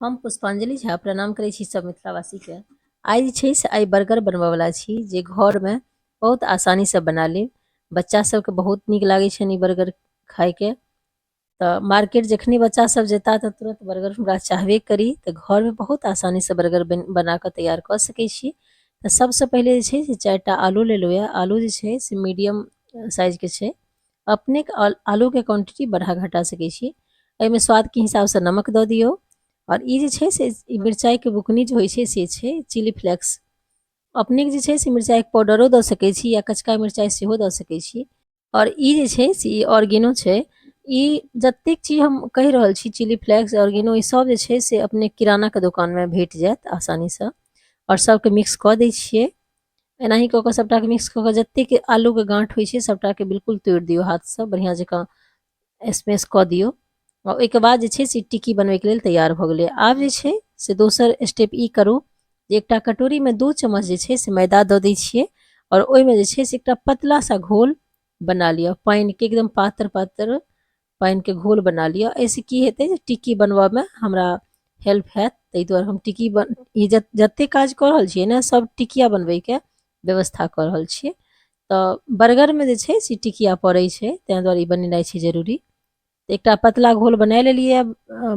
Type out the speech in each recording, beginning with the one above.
हम पुष्पांजलि झा प्रणाम करै छी सब मिथिलावासी के। आइ जे छै से आइ बर्गर बनबय वाला छी जे घर में बहुत आसानी से बना लेब। बच्चा सबके बहुत नीक लागै छनि ई बर्गर खाय के। तऽ मार्केट जखनी बच्चा सब जेता तऽ तुरंत बर्गर हमरा चाहबे करी, तऽ घर में बहुत आसानी से बर्गर बना के तैयार कर सकै छी। तऽ सबसे पहले जे छै से 4टा आलू लेलहुँ यऽ। आलू जे छै से मीडियम साइज के छै। अपने के आलू के क्वांटिटी बढ़ा घटा सकै छी। एहिमे स्वाद के हिसाब से नमक दऽ दियौ। और ई जे छै से ई मिरचाई के बुकनी जे होइ छै से छै चिली फ्लेक्स। अपने के जे छै से मिरचाई के पाउडरो दऽ सकै छी या कचका मिरचाई सेहो दऽ सकै छी। और ई जे छै से ई ऑर्गेनो छै। ई जतेक चीज हम कहि रहल छी चिली फ्लेक्स ऑर्गेनो ई सब जे छै से अपने किराना के दुकान में भेट जायत आसानी से। और सबके मिक्स कऽ दै छियै। एनाही कऽ कऽ सबटा के मिक्स कऽ कऽ जतेक आलू के गांठ होइ छै सबटा के बिल्कुल तोड़ि दियौ हाथ से बढ़िया जकाँ स्मैश कऽ दियौ। और ओहिके बाद जे छै से टिक्की बनबैके लेल तैयार भऽ गेलै। आब जे छै से दोसर स्टेप ई करू जे एकटा कटोरीमे 2 चम्मच जे छै से मैदा दऽ दै छियै। और ओहिमे जे छै से एकटा पतला सा घोल बना लिअ, पानिके एकदम पातर पातर पानिके घोल बना लिअ। एहिसँ की हेतै जे टिक्की बनबऽमे हमरा हेल्प हैत। ताहि दुआरे हम टिक्की ई जतेक काज कऽ रहल छियै ने सब टिकिया बनबैके व्यवस्था कऽ रहल छियै। तऽ बर्गरमे जे छै से टिकिया पड़ै छै, ताहि दुआरे ई बनेनाइ छै जरूरी। एकटा पतला घोल बना लेलियै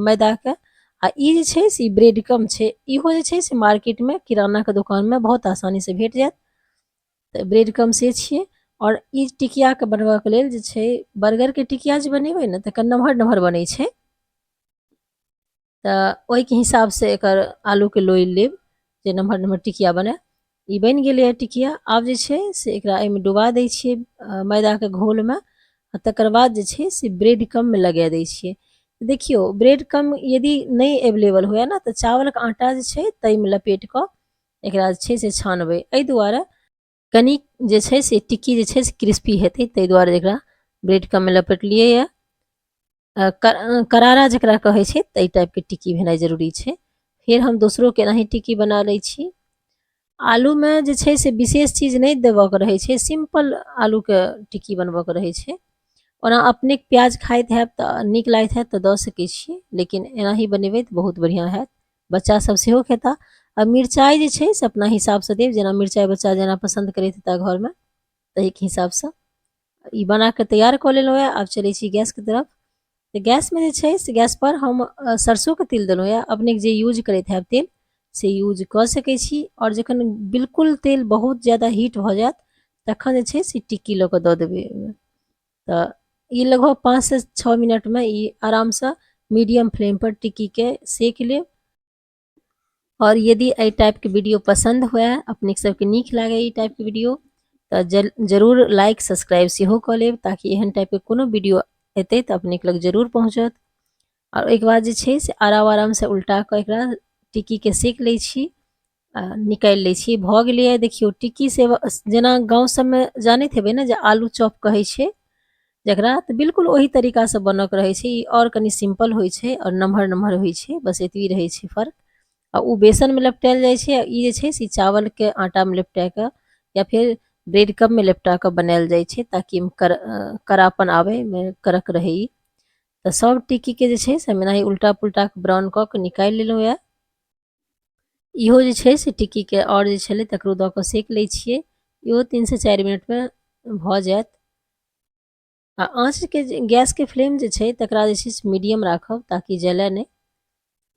मैदाके। आ ई जे छै से ब्रेड क्रम छै, इहो जे छै से मार्केटमे किरानाके दोकानमे बहुत आसानीसँ भेट जायत। तऽ ब्रेड क्रम से छियै। और ई टिकियाके बनबऽके लेल जे छै बर्गरके टिकिया जे बनेबै ने तऽ नमहर नमहर बनै छै। तऽ ओहिके हिसाबसँ एकर आलूके लोई लेब जे नमहर नमहर टिकिया बने। ई बनि गेलै टिकिया। आब जे छै से एकरा एहिमे डुबा दै छियै मैदाके घोलमे। आ तकर बाद जे छै से ब्रेड क्रममे लगा दै छियै। देखियौ ब्रेड क्रम यदि नहीं अवेलेबल हुए ना तो चावल के आटा जे छै ताहिमे लपेट कऽ एकरा जे छै से छानबै। एहि दुआरे कनी जे छै से टिक्की जे छै से क्रिस्पी हेतै, ताहि दुआरे एकरा ब्रेड क्रममे लपेटलियै यऽ। करारा जकरा कहै छै ताहि टाइपके टिक्की भेनाइ जरूरी छै। फेर हम दोसरोके एनाही टिक्की बना लै छी। आलूमे जे छै से विशेष चीज नहि देबऽके रहै छै, सिंपल आलूके टिक्की बनबऽके रहै छै। ओना अपने प्याज खाइत हैब तऽ नीक लागैत हैत तऽ दऽ सकै छी, लेकिन एनाही बनेबै तऽ बहुत बढ़िआँ हैत। बच्चा सब सेहो खेता। आ मिरचाइ जे छै से अपना हिसाबसँ देब, जेना मिरचाइ बच्चा जेना पसन्द करैत हेता घरमे ताहिके हिसाबसँ। ई बना कऽ तैयार कऽ लेलहुँ यऽ। आब चलै छी गैसके तरफ। तऽ गैसमे जे छै से गैसपर हम सरिसोके तेल देलहुँ यऽ। अपने जे यूज करैत हैब तेल से यूज कऽ सकै छी। और जखन बिल्कुल तेल बहुत ज़्यादा हीट भऽ जायत तखन जे छै से टिक्की लऽ कऽ दऽ देबै ओहिमे। तऽ ई लगभग 5 से 6 मिनटमे ई आरामसँ मीडियम फ्लेम पर टिक्की के सेक लेब। और यदि एहि टाइपके वीडियो पसंद हुए, अपने सबके नीक लागे ई टाइपके वीडियो, तऽ जरूर लाइक सब्सक्राइब सेहो कऽ लेब, ताकि एहन टाइपके कोनो वीडियो एतै तऽ अपनेके लग जरूर पहुँचत। और ओहिके बाद जे छै से आरामसँ उल्टा कऽ एकरा टिक्कीके सेक लै छी आ निकालि लै छी। भऽ गेलै। देखियौ टिक्की से जेना गाँव सबमे जानैत हेबै ने जे आलू चॉप कहै छै जकरा, तऽ बिल्कुल ओही तरीकासँ बनऽके रहै छै। ई और कनि सिंपल होइ छै और नमहर नमहर होइ छै, बस एतबी रहै छै फर्क। आ ओ बेसनमे लपटायल जाइ छै। ई जे छै से चावलके आटामे लपटा कऽ या फिर ब्रेड क्रममे लपटा कऽ बनायल जाइ छै, ताकि करापन आबैमे कड़क रहै ई। तऽ सब टिक्कीके जे छै से हम एनाही उल्टा पुल्टा ब्राउन कऽ के निकालि लेलहुँ यऽ। इहो जे छै से टिक्कीके और जे छलै तकरो दऽ कऽ सेक लै छियै। इहो 3 से 4 मिनटमे भऽ जायत। आ आँचके गैसके फ्लेम जे छै तकरा जे छै से मीडियम राखब, ताकि जले नहि।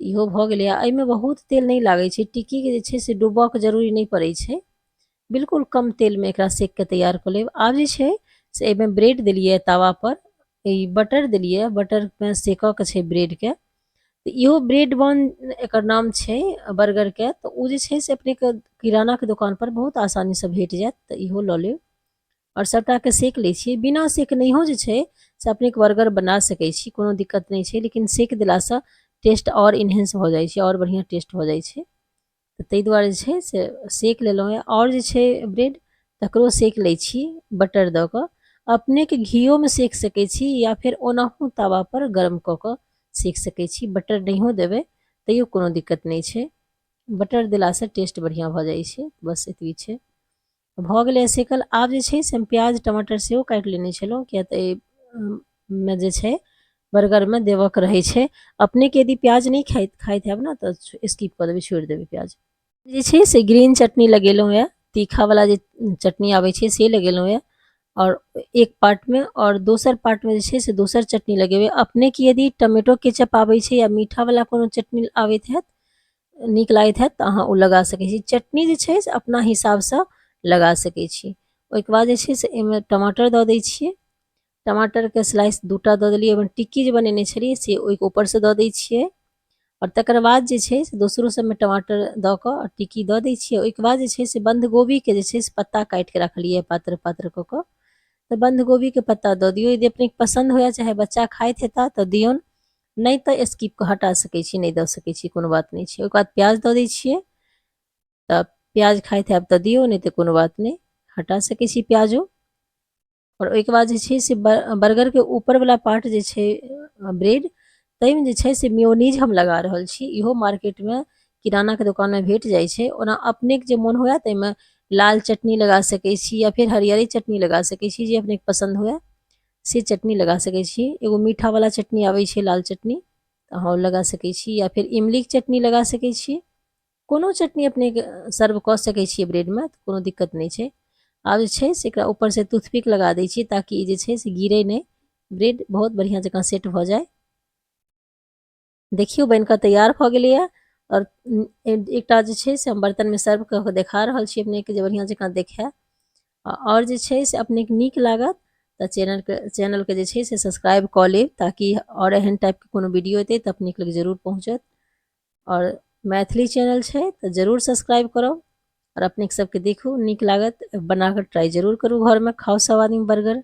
इहो भऽ गेलै। आ एहिमे बहुत तेल नहि लागै छै। टिक्कीके जे छै से डुबऽके जरूरी नहि पड़ै छै। बिल्कुल कम तेलमे एकरा सेक के तैयार कऽ लेब। आब जे छै से एहिमे ब्रेड देलियै तावापर, ई बटर देलियै। बटरमे सेकऽके छै ब्रेडके। तऽ इहो ब्रेड बन एकर नाम छै बर्गरके। तऽ ओ जे छै से अपनेके किरानाके दोकानपर बहुत आसानीसँ भेट जायत, तऽ इहो लऽ लेब। और सबटाके सेक लै छियै। बिना सेक नहियो जे छै से अपनेके बर्गर बना सकै छी, कोनो दिक्कत नहि छै। लेकिन सेक देलासँ टेस्ट और इन्हेंस भऽ जाइ छै, और बढ़िआँ टेस्ट भऽ जाइ छै। तऽ ताहि दुआरे जे छै से सेक लेलहुँ यऽ। और जे छै ब्रेड तकरो सेक लै छी बटर दऽ कऽ। अपनेके घियोमे सेक सकै छी या फिर ओनाहु तवापर गरम कऽ कऽ सेक सकै छी। बटर नहियो देबै तैयो कोनो दिक्कत नहि छै। बटर देलासँ टेस्ट बढ़िआँ भऽ जाइ छै। बस एतबी छै। भऽ गेलै सेकल। आब जे छै से हम प्याज टमाटर सेहो काटि लेने छलहुँ, किया तऽ एहिमे जे छै बर्गर में देवऽ के रहै छै। अपने के यदि प्याज नहीं खाइत हैब ना तो स्किप कर देबै, छोड़ देबै प्याज। जे छै से ग्रीन चटनी लगेलहुँ यऽ, तीखा वाला जे चटनी आबै छै से लगेलहुँ यऽ, और एक पार्ट में, और दोसर पार्ट में जे छै से दोसर चटनी लगेबै। अपने के यदि टमेटो केचप आबै छै या मीठा वाला कोनो चटनी आबैत हैत, नीक लागैत हैत तऽ अहाँ ओ लगा सकै छी। चटनी जे छै से अपना हिसाबसँ लगा सकै छी। ओहिके बाद जे छै से एहिमे टमाटर दऽ दै छियै, टमाटरके स्लाइस 2टा दऽ देलियै। एहिमे टिक्की जे बनेने छलियै से ओहिके ऊपरसँ दऽ दै छियै, और तकर बाद जे छै से दोसरो सबमे टमाटर दऽ कऽ और टिक्की दऽ दै छियै। ओहिके बाद जे छै से बन्ध गोभीके जे छै से पत्ता काटि कऽ रखलियै पातर पातर कऽ कऽ, तऽ बन्ध गोभीके पत्ता दऽ दियौ। यदि अपनेके पसन्द होइए चाहे बच्चा खाइत हेता तऽ दियौन, नहीं तऽ स्किप कऽ हटा सकै छी, नहीं दऽ सकै छी, कोनो बात नहीं छै। ओहिके बाद प्याज दऽ दै छियै, तऽ प्याज खाइत हैब तऽ दियौ, नहीं तऽ कोनो बात नहीं, हटा सकै छी प्याजो। और ओहिके बाद जे छै से बर्गरके ऊपरवला पार्ट जे छै ब्रेड, ताहिमे जे छै से मेयोनीज हम लगा रहल छी। इहो मार्केटमे किरानाके दोकानमे भेट जाइ छै। ओना अपनेके जे मोन हुए ताहिमे लाल चटनी लगा सकै छी, या फिर हरियरी चटनी लगा सकै छी, जे अपनेके पसन्द हुए से चटनी लगा सकै छी। एगो मीठा वाला चटनी आबै छै, लाल चटनी, तऽ अहाँ ओ लगा सकै छी, या फिर इमलीके चटनी लगा सकै छी। कोनो चटनी अपनेके सर्व कऽ सकै छियै ब्रेडमे, तऽ कोनो दिक्कत नहीं छै। आब जे छै से एकरा ऊपरसँ टूथपिक लगा दै छियै, ताकि ई जे छै से गिरै नहीं, ब्रेड बहुत बढ़िआँ जकाँ सेट भऽ जाए। देखियौ बनि कऽ तैयार भऽ गेलैए। और एकटा जे छै से हम बर्तनमे सर्व कऽ के देखा रहल छी अपनेके, जे बढ़िआँ जकाँ देखै। और जे छै से अपनेके नीक लागत तऽ चैनलके जे छै से सब्सक्राइब कऽ लेब, ताकि और एहन टाइपके कोनो वीडियो एतै तऽ अपनेके लग जरूर पहुँचत। और मैथिली चैनल छै तऽ जरूर सब्सक्राइब करब, और अपनेके सबके देखू नीक लागत, बना कऽ ट्राई जरूर करू घरमे, खाउ सब आदमी बर्गर।